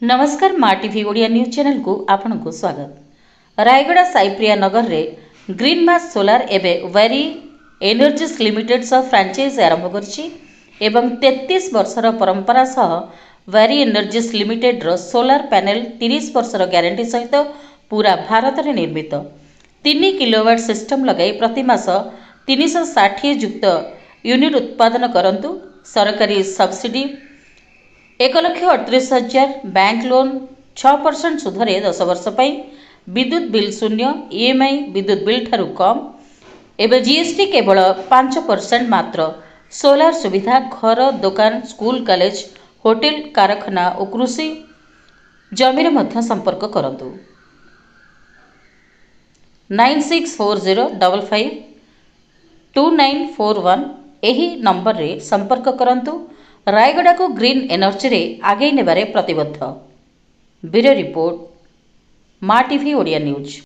नमस्कार माँ TV Odia news channel को आपन को स्वागत। रायगड़ा साईप्रिया नगर रे ग्रीन मास सोलार एबे वेरी एनर्जीज लिमिटेड सह फ्रांचाइज आरंभ करछि एवं 33 वर्षर परंपरा सह वेरी एनर्जीज लिमिटेड रो सोलार पैनल 30 वर्षर ग्यारंटी सहित पूरा भारत में निर्मित 3 किलोवाट सिस्टम लगाई प्रति मास 360 युक्त यूनिट उत्पादन करंतु। सरकारी सब्सिडी 1,38,000 बैंक लोन 6% सुधरे 10 वर्ष पर विद्युत बिल शून्य ईएमआई विद्युत बिल ठारू कम एवं जीएसटी केवल 5% मात्र। सोलार सुविधा घर दुकान स्कूल कॉलेज होटल कारखाना और कृषि जमीन मध्य संपर्क करंतु 9640552941 एही नंबर रे संपर्क करंतु। रायगड़ा को ग्रीन एनर्जी रे आगे नेबारे प्रतिबद्ध। ब्यूरो रिपोर्ट माँ टीवी ओडिया न्यूज।